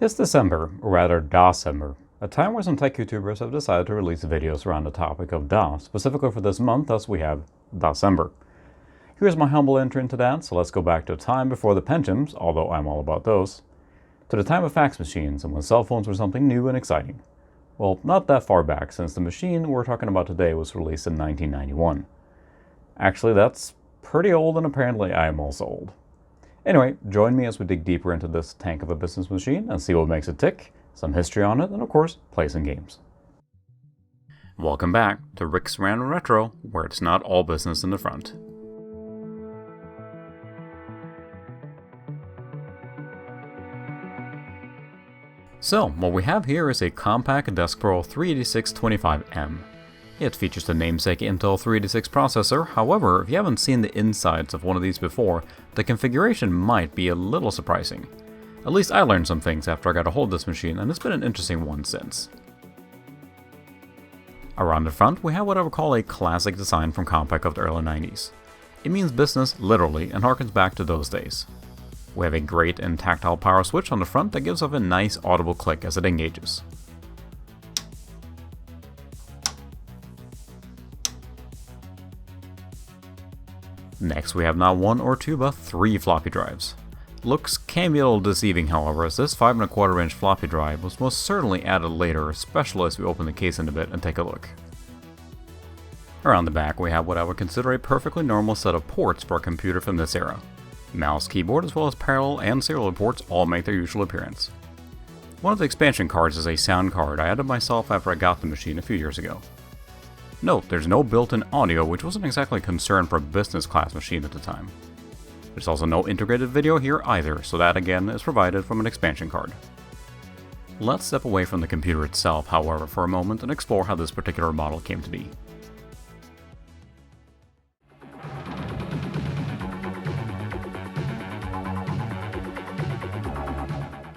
It's December, or rather December, a time where some tech YouTubers have decided to release videos around the topic of DOS, specifically for this month, thus we have December. Here's my humble entry into that, so let's go back to a time before the Pentiums, although I'm all about those, to the time of fax machines and when cell phones were something new and exciting. Well, not that far back, since the machine we're talking about today was released in 1991. Actually, that's pretty old, and apparently I am also old. Anyway, join me as we dig deeper into this tank of a business machine and see what makes it tick, some history on it, and of course, play some games. Welcome back to Rick's Random Retro, where it's not all business in the front. So, what we have here is a Compaq DeskPro 38625M. It features the namesake Intel 386 processor. However, if you haven't seen the insides of one of these before, the configuration might be a little surprising. At least I learned some things after I got a hold of this machine, and it's been an interesting one since. Around the front, we have what I would call a classic design from Compaq of the early 90s. It means business literally and harkens back to those days. We have a great and tactile power switch on the front that gives off a nice audible click as it engages. Next, we have not one or two, but three floppy drives. Looks can be a little deceiving, however, as this 5¼ inch floppy drive was most certainly added later, especially as we open the case in a bit and take a look. Around the back, we have what I would consider a perfectly normal set of ports for a computer from this era. Mouse, keyboard, as well as parallel and serial ports all make their usual appearance. One of the expansion cards is a sound card I added myself after I got the machine a few years ago. Note, there's no built-in audio, which wasn't exactly a concern for a business class machine at the time. There's also no integrated video here either, so that again is provided from an expansion card. Let's step away from the computer itself, however, for a moment and explore how this particular model came to be.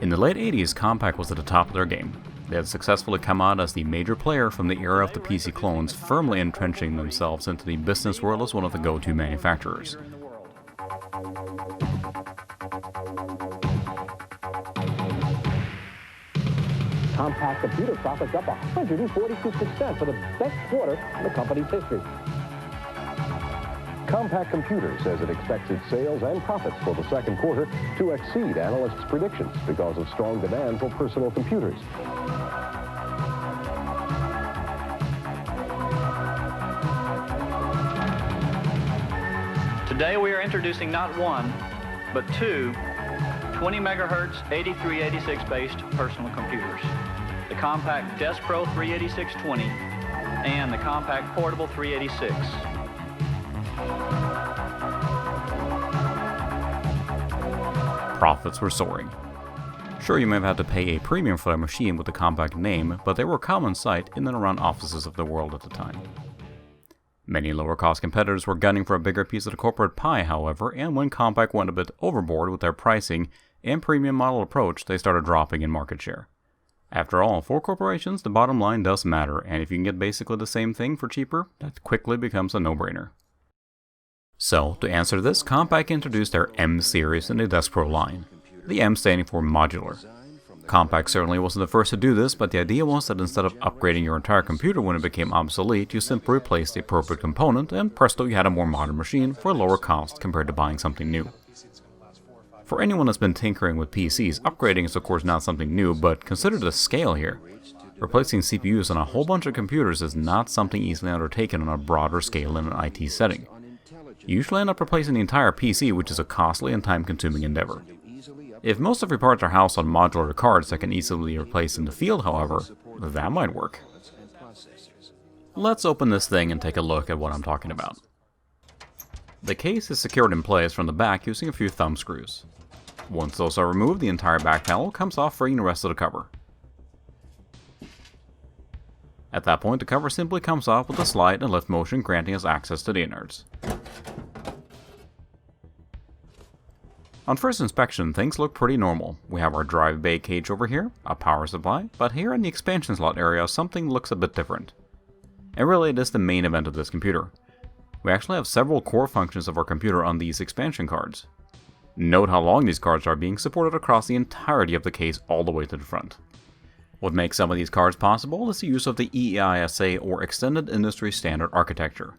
In the late 80s, Compaq was at the top of their game. They had successfully come out as the major player from the era of the PC clones, firmly entrenching themselves into the business world as one of the go-to manufacturers. Compaq computer profits up 142% for the best quarter in the company's history. Compaq Computer says it expects its sales and profits for the second quarter to exceed analysts' predictions because of strong demand for personal computers. Today we are introducing not one, but two 20 megahertz 8386 based personal computers. The Compaq DeskPro 38620 and the Compaq Portable 386. Profits were soaring. Sure, you may have had to pay a premium for a machine with the Compaq name, but they were a common sight in and around offices of the world at the time. Many lower-cost competitors were gunning for a bigger piece of the corporate pie, however, and when Compaq went a bit overboard with their pricing and premium model approach, they started dropping in market share. After all, for corporations, the bottom line does matter, and if you can get basically the same thing for cheaper, that quickly becomes a no-brainer. So, to answer this, Compaq introduced their M series in the DeskPro line, the M standing for Modular. Compaq certainly wasn't the first to do this, but the idea was that instead of upgrading your entire computer when it became obsolete, you simply replaced the appropriate component, and presto, you had a more modern machine for a lower cost compared to buying something new. For anyone that's been tinkering with PCs, upgrading is of course not something new, but consider the scale here. Replacing CPUs on a whole bunch of computers is not something easily undertaken on a broader scale in an IT setting. You usually end up replacing the entire PC, which is a costly and time-consuming endeavor. If most of your parts are housed on modular cards that can easily be replaced in the field, however, that might work. Let's open this thing and take a look at what I'm talking about. The case is secured in place from the back using a few thumb screws. Once those are removed, the entire back panel comes off, freeing the rest of the cover. At that point, the cover simply comes off with a slide and lift motion, granting us access to the innards. On first inspection, things look pretty normal. We have our drive bay cage over here, a power supply, but here in the expansion slot area, something looks a bit different. And really, it is the main event of this computer. We actually have several core functions of our computer on these expansion cards. Note how long these cards are, being supported across the entirety of the case all the way to the front. What makes some of these cards possible is the use of the EISA, or Extended Industry Standard Architecture.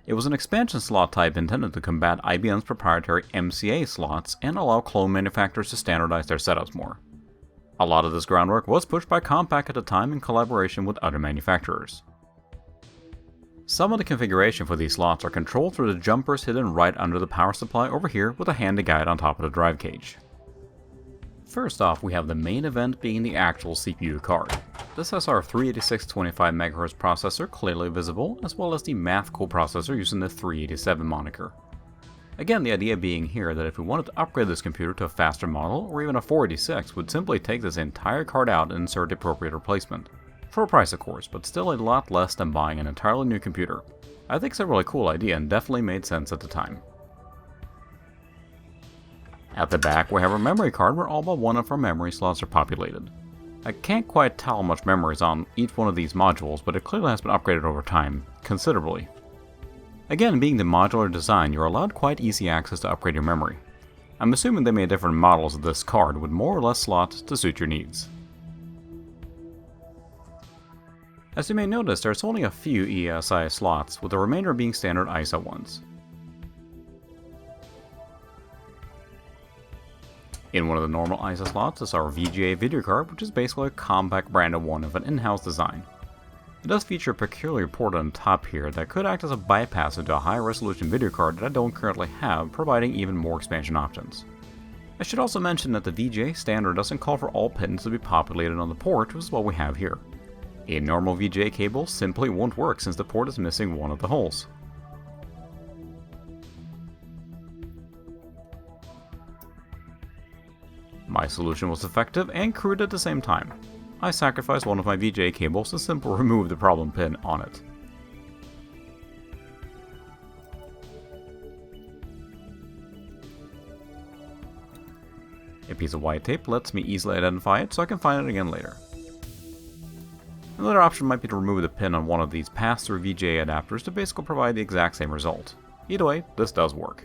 It was an expansion slot type intended to combat IBM's proprietary MCA slots and allow clone manufacturers to standardize their setups more. A lot of this groundwork was pushed by Compaq at the time in collaboration with other manufacturers. Some of the configuration for these slots are controlled through the jumpers hidden right under the power supply over here with a handy guide on top of the drive cage. First off, we have the main event being the actual CPU card. This has our 386-25MHz processor clearly visible, as well as the math coprocessor using the 387 moniker. Again, the idea being here that if we wanted to upgrade this computer to a faster model, or even a 486, we'd simply take this entire card out and insert the appropriate replacement. For a price of course, but still a lot less than buying an entirely new computer. I think it's a really cool idea and definitely made sense at the time. At the back we have our memory card where all but one of our memory slots are populated. I can't quite tell how much memory is on each one of these modules, but it clearly has been upgraded over time, considerably. Again, being the modular design, you're allowed quite easy access to upgrade your memory. I'm assuming they made different models of this card with more or less slots to suit your needs. As you may notice, there's only a few ESI slots, with the remainder being standard ISA ones. In one of the normal ISA slots is our VGA video card, which is basically a Compaq branded one of an in-house design. It does feature a peculiar port on top here that could act as a bypass into a high-resolution video card that I don't currently have, providing even more expansion options. I should also mention that the VGA standard doesn't call for all pins to be populated on the port, which is what we have here. A normal VGA cable simply won't work since the port is missing one of the holes. My solution was effective and crude at the same time. I sacrificed one of my VGA cables to simply remove the problem pin on it. A piece of white tape lets me easily identify it so I can find it again later. Another option might be to remove the pin on one of these pass-through VGA adapters to basically provide the exact same result. Either way, this does work.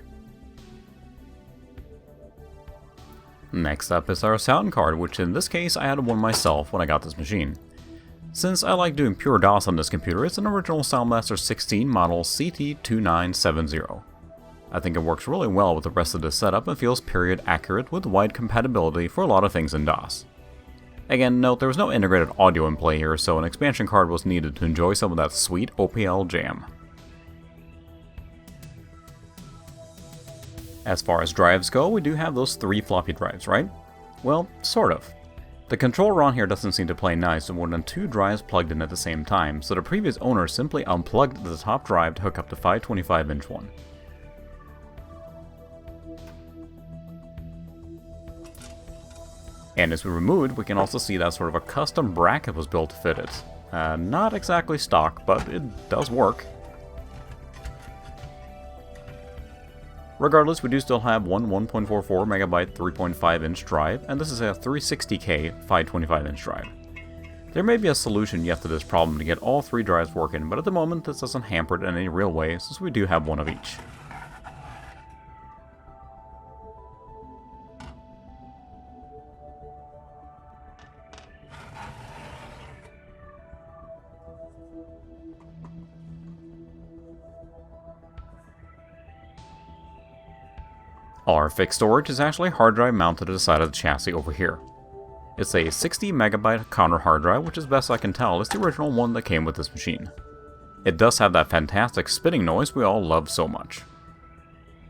Next up is our sound card, which in this case I added one myself when I got this machine. Since I like doing pure DOS on this computer, it's an original Soundmaster 16 model CT2970. I think it works really well with the rest of the setup and feels period accurate with wide compatibility for a lot of things in DOS. Again, note there was no integrated audio in play here, so an expansion card was needed to enjoy some of that sweet OPL jam. As far as drives go, we do have those 3 floppy drives, right? Well, sort of. The controller on here doesn't seem to play nice with more than 2 drives plugged in at the same time, so the previous owner simply unplugged the top drive to hook up the 525-inch one. And as we remove it, we can also see that sort of a custom bracket was built to fit it. Not exactly stock, but it does work. Regardless, we do still have one 1.44MB 3.5-inch drive, and this is a 360K 525-inch drive. There may be a solution yet to this problem to get all 3 drives working, but at the moment this doesn't hamper it in any real way, since we do have one of each. Our fixed storage is actually a hard drive mounted to the side of the chassis over here. It's a 60MB counter hard drive, which as best I can tell is the original one that came with this machine. It does have that fantastic spitting noise we all love so much.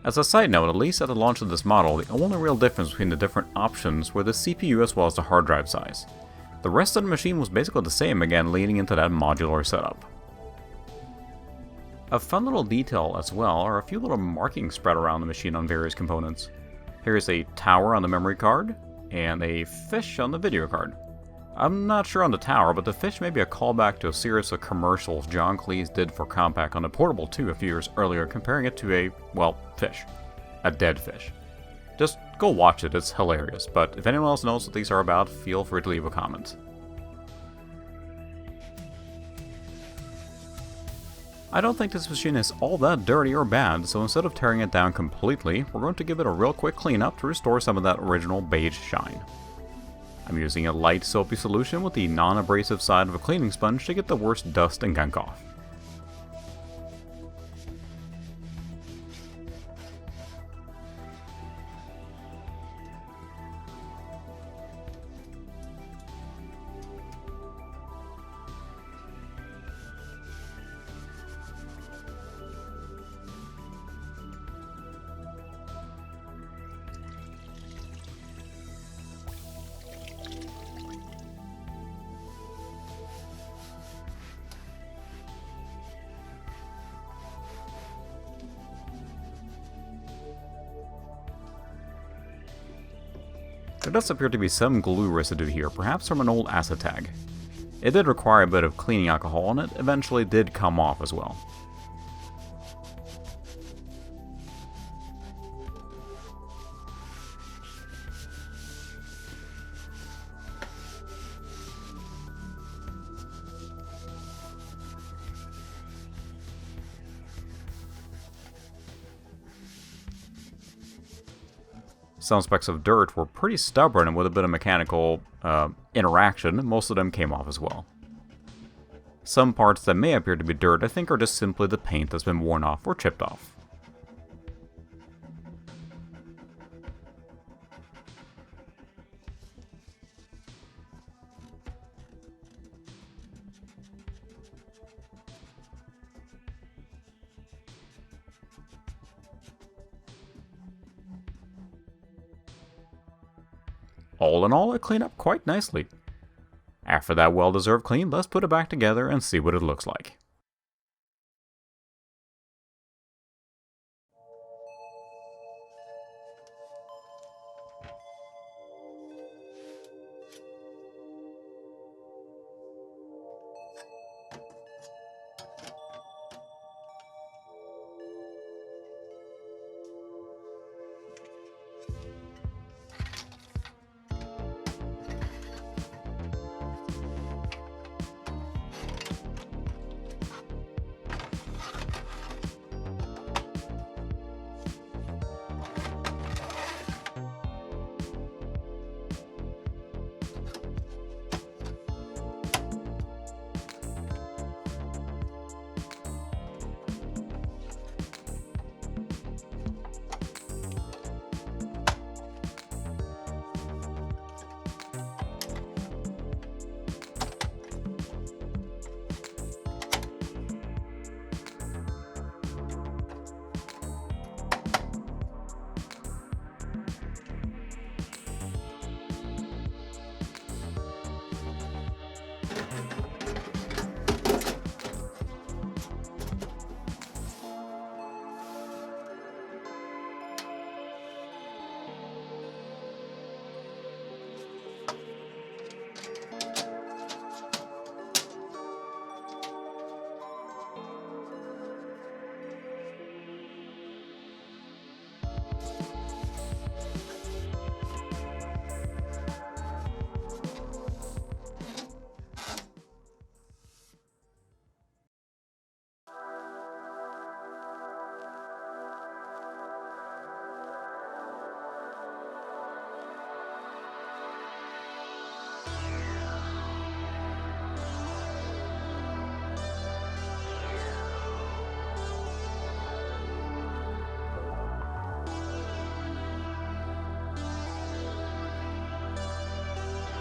As a side note, at least at the launch of this model, the only real difference between the different options were the CPU as well as the hard drive size. The rest of the machine was basically the same, again leading into that modular setup. A fun little detail as well are a few little markings spread around the machine on various components. Here's a tower on the memory card, and a fish on the video card. I'm not sure on the tower, but the fish may be a callback to a series of commercials John Cleese did for Compaq on the Portable 2 a few years earlier, comparing it to a, well, fish. A dead fish. Just go watch it, it's hilarious, but if anyone else knows what these are about, feel free to leave a comment. I don't think this machine is all that dirty or bad, so instead of tearing it down completely, we're going to give it a real quick cleanup to restore some of that original beige shine. I'm using a light soapy solution with the non-abrasive side of a cleaning sponge to get the worst dust and gunk off. There does appear to be some glue residue here, perhaps from an old asset tag. It did require a bit of cleaning alcohol, and it eventually did come off as well. Some specks of dirt were pretty stubborn, and with a bit of mechanical interaction, most of them came off as well. Some parts that may appear to be dirt I think are just simply the paint that's been worn off or chipped off. All in all, it cleaned up quite nicely. After that well-deserved clean, let's put it back together and see what it looks like.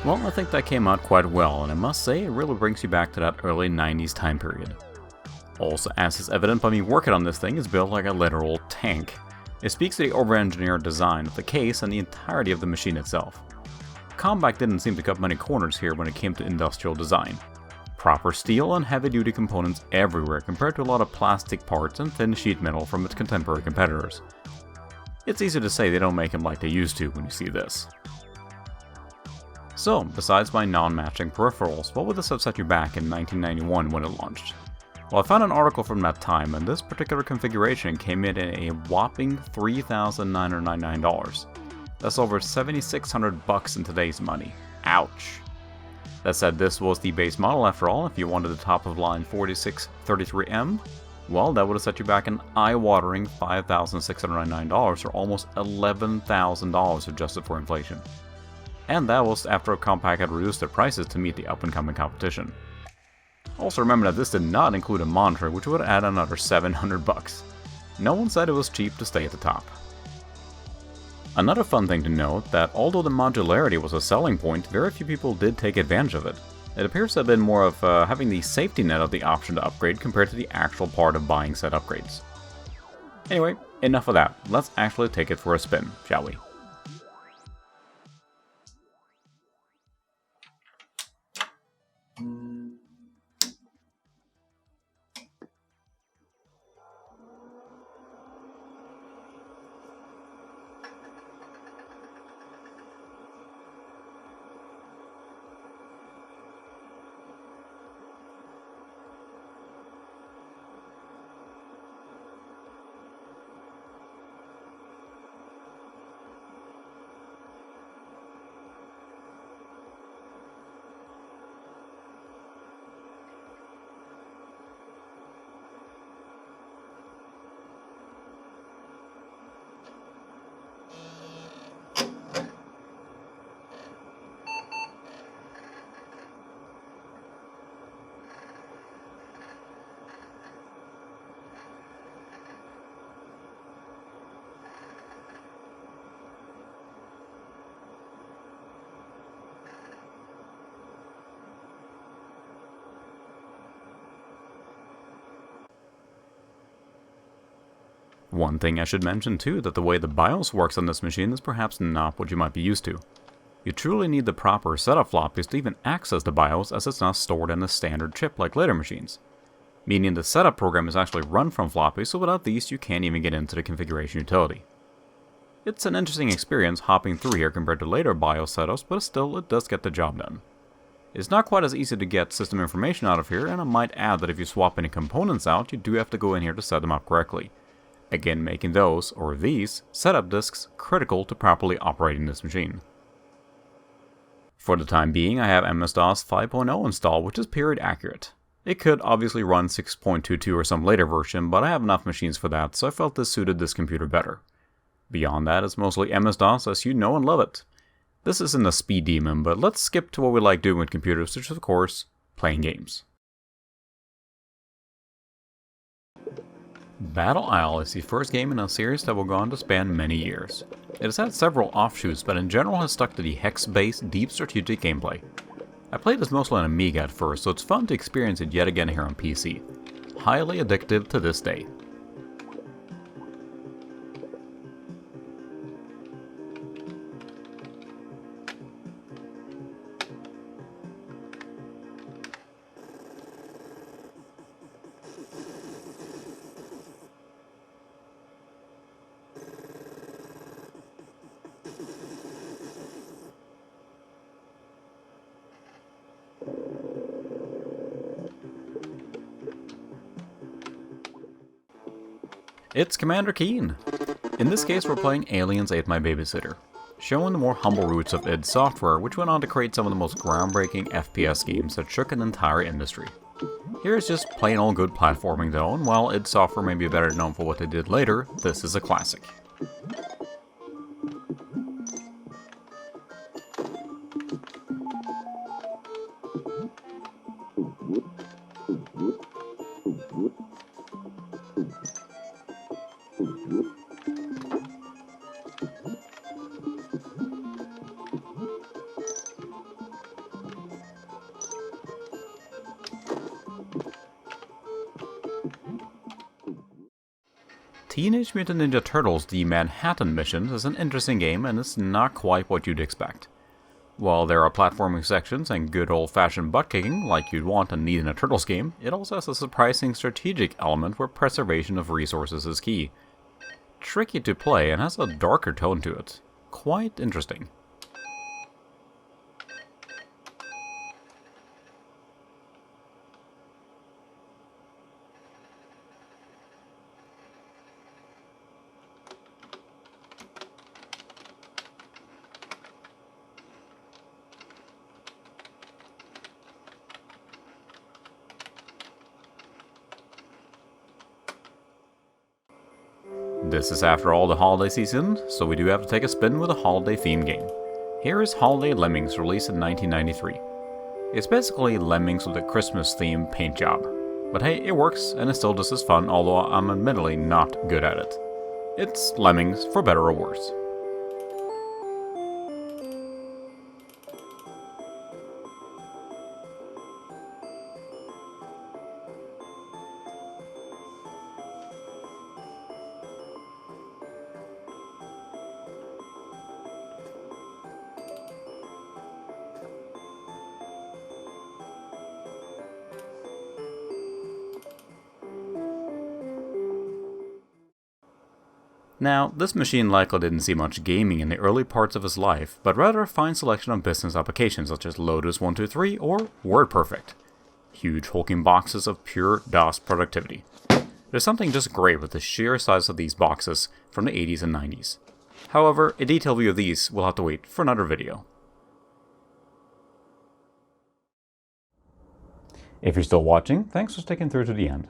Well, I think that came out quite well, and I must say it really brings you back to that early 90s time period. Also, as is evident by me working on this thing, it's built like a literal tank. It speaks to the over-engineered design of the case and the entirety of the machine itself. Compaq didn't seem to cut many corners here when it came to industrial design. Proper steel and heavy-duty components everywhere compared to a lot of plastic parts and thin sheet metal from its contemporary competitors. It's easy to say they don't make them like they used to when you see this. So, besides my non-matching peripherals, what would this have set you back in 1991 when it launched? Well, I found an article from that time, and this particular configuration came in at a whopping $3,999. That's over $7,600 in today's money. Ouch. That said, this was the base model after all. If you wanted the top-of-line 4633M, Well, that would have set you back an eye-watering $5,699 or almost $11,000 adjusted for inflation. And that was after Compaq had reduced their prices to meet the up-and-coming competition. Also remember that this did not include a monitor, which would add another $700. No one said it was cheap to stay at the top. Another fun thing to note that although the modularity was a selling point, very few people did take advantage of it. It appears to have been more of having the safety net of the option to upgrade compared to the actual part of buying said upgrades. Anyway, enough of that. Let's actually take it for a spin, shall we? One thing I should mention too, that the way the BIOS works on this machine is perhaps not what you might be used to. You truly need the proper setup floppies to even access the BIOS, as it's not stored in a standard chip like later machines. Meaning the setup program is actually run from floppies, so without these you can't even get into the configuration utility. It's an interesting experience hopping through here compared to later BIOS setups, but still it does get the job done. It's not quite as easy to get system information out of here, and I might add that if you swap any components out, you do have to go in here to set them up correctly. Again, making those, or these, setup disks critical to properly operating this machine. For the time being, I have MS-DOS 5.0 installed, which is period accurate. It could obviously run 6.22 or some later version, but I have enough machines for that, so I felt this suited this computer better. Beyond that, it's mostly MS-DOS as you know and love it. This isn't a speed demon, but let's skip to what we like doing with computers, which is of course, playing games. Battle Isle is the first game in a series that will go on to span many years. It has had several offshoots, but in general has stuck to the hex-based, deep strategic gameplay. I played this mostly on Amiga at first, so it's fun to experience it yet again here on PC. Highly addictive to this day. It's Commander Keen! In this case we're playing Aliens Ate My Babysitter, showing the more humble roots of id Software, which went on to create some of the most groundbreaking FPS games that shook an entire industry. Here is just plain old good platforming though, and while id Software may be better known for what they did later, this is a classic. Teenage Mutant Ninja Turtles The Manhattan Mission is an interesting game, and it's not quite what you'd expect. While there are platforming sections and good old-fashioned butt-kicking like you'd want and need in a Turtles game, it also has a surprising strategic element where preservation of resources is key. Tricky to play and has a darker tone to it. Quite interesting. This is after all the holiday season, so we do have to take a spin with a holiday theme game. Here is Holiday Lemmings, released in 1993. It's basically Lemmings with a Christmas themed paint job. But hey, it works, and it's still just as fun, although I'm admittedly not good at it. It's Lemmings, for better or worse. Now, this machine likely didn't see much gaming in the early parts of his life, but rather a fine selection of business applications such as Lotus 123 or WordPerfect. Huge hulking boxes of pure DOS productivity. There's something just great with the sheer size of these boxes from the 80s and 90s. However, a detailed view of these will have to wait for another video. If you're still watching, thanks for sticking through to the end.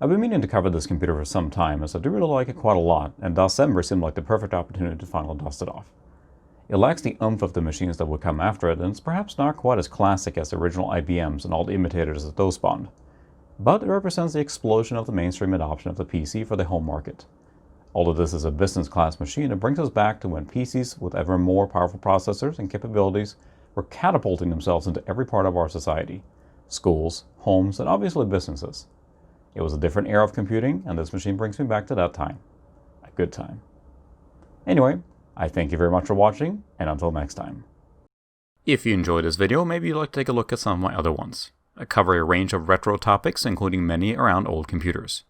I've been meaning to cover this computer for some time, as I do really like it quite a lot, and December seemed like the perfect opportunity to finally dust it off. It lacks the oomph of the machines that would come after it, and it's perhaps not quite as classic as the original IBMs and all the imitators that those spawned. But it represents the explosion of the mainstream adoption of the PC for the home market. Although this is a business-class machine, it brings us back to when PCs with ever more powerful processors and capabilities were catapulting themselves into every part of our society. Schools, homes, and obviously businesses. It was a different era of computing, and this machine brings me back to that time. A good time. Anyway, I thank you very much for watching, and until next time. If you enjoyed this video, maybe you'd like to take a look at some of my other ones. I cover a range of retro topics, including many around old computers.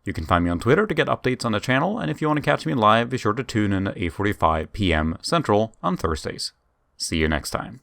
You can find me on Twitter to get updates on the channel, and if you want to catch me live, be sure to tune in at 8:45 p.m. Central on Thursdays. See you next time.